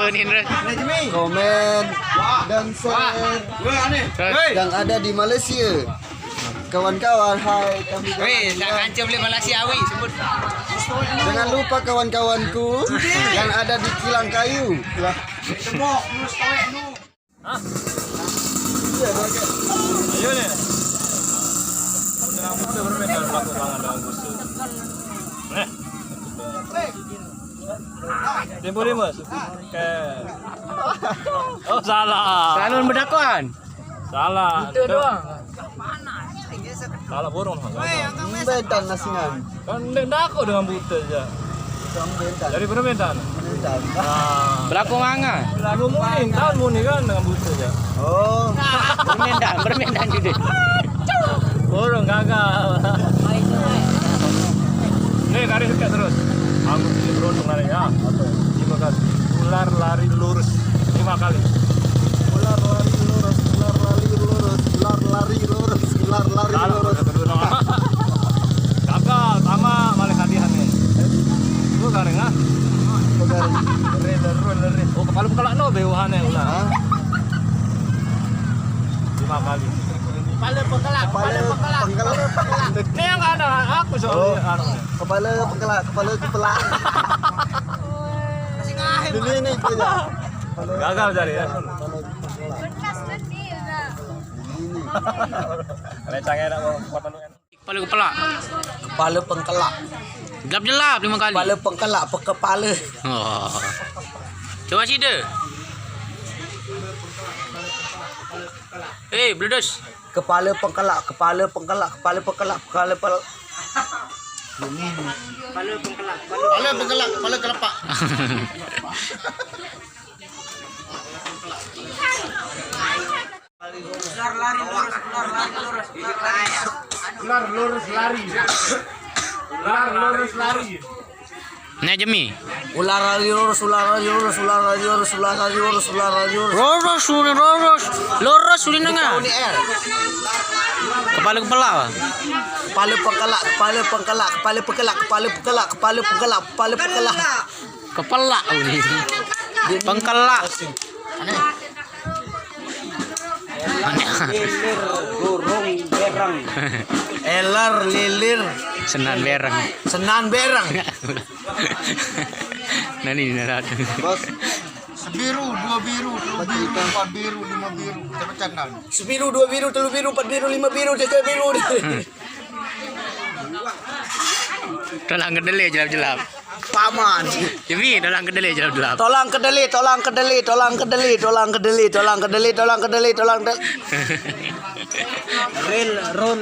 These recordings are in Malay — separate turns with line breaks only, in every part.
apa ni Indra?
Komen dan share yang ada di Malaysia. Kawan-kawan, hai kami.
Weh, nak kancam boleh Malaysia awi sebut.
Jangan lupa kawan-kawanku yang ada di Kilang Kayu.
Tembok, terus tawek nu.
Ayo nih. Kita berbeda pelaku pangan dengan busuk. Tempo 5. Oh salah.
Salun berdakuan.
Salah. Itu doang. Salah borong.
Bentan nasingan.
Kan aku dengan buta aja. Dari permentan.
Berlaku manga.
Lagu muning, tahun muning kan dengan buta aja.
Oh,
Bermendan juga.
Borong gagal. Nih garis dekat terus. Aku ini beruntung larinya. 5 kali. Ular lari lurus 5 kali.
ular lari lurus, ular lari lurus, ular lari lurus, ular lari lurus.
Gagal, sama malah hadiah nih. Lu garing ah? Oh, kepala kelak no beuhan yang ulah. 5 kali.
Kepala pengkelak.
Ini yang ada aku soalnya.
Kepala kepala.
Masih ngahim.
Ini aja.
Gagal cari ya. Lencangnya nak buat anu kan.
Kepala.
Kepala pengkelak.
Gelap-gelap 5 kali.
Kepala pengkelak, kepala.
Oh. Coba sida. Bledos.
Kepala pengkelak.
Kepala pengkelak.
Kepala kelepak. Ular lurus lari.
Nek jemi.
Ular lari lurus.
Lurus ulin dengar. Kepala.
Kepala pengkelak.
Kepala uli. Pengkelak.
Elar lilir.
Senan berang. Nani narat.
Bos,
Biru, 2 biru, 3 biru, 4 biru, 5 biru. Kita bercanda.
sebiru, 2 biru, 3 biru, 4 biru, 5 biru, 6 biru.
Tolong kedele jelap-jelap.
Paman.
Jemi tolong kedele jelap-jelap.
Tolong kedeli. Ril.
Rong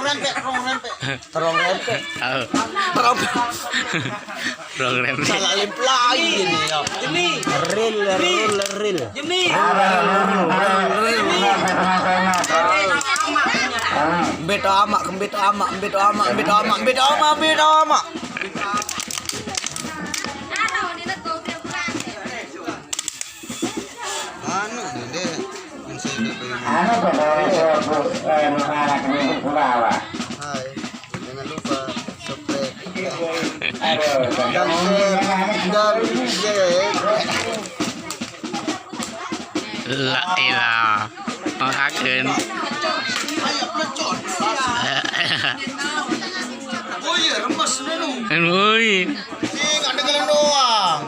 rempek.
Terong rempek.
Tahu. Program ni.
Salah lip lagi ini. Ini. Ril. Beto amak. Anu deh. Hai, jangan lupa subscribe dan
La ilah. Akan.
Oh iya, remes dulu.
Oi.
Ada gelang doang.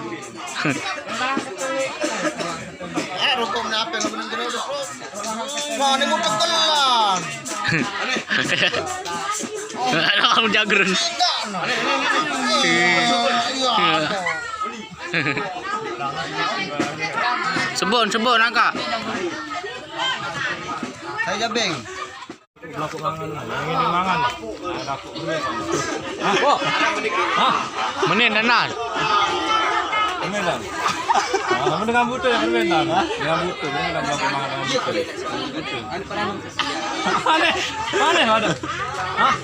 Rokok kenapa yang benar gelang doang? Wah, ini mau tegelan.
Ada kamu jagrun. Sebon angka.
saya jabeng.
Pelaku mangan. Yang ini mangan. Aku
Menin nanas.
permentan. Kamu dengan buta yang permentan. Dengan buta. Ini dengan pelaku mangan dengan buta. Mana ada? Hah?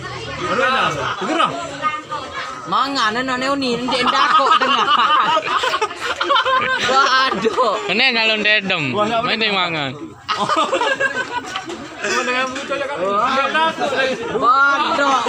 Permentan. Gerang.
Mangan ni ndak kok dengar. Waduh.
Menin alun dedem. Main mangan.
Dengan buta aja kan. Enggak takut.
Waduh.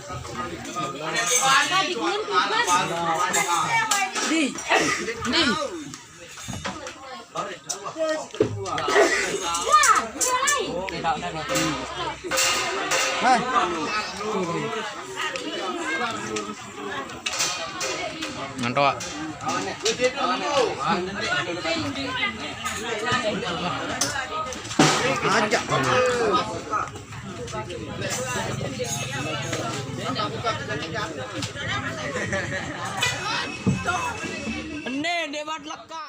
Mantap.
Ajak.
Ini debat leka.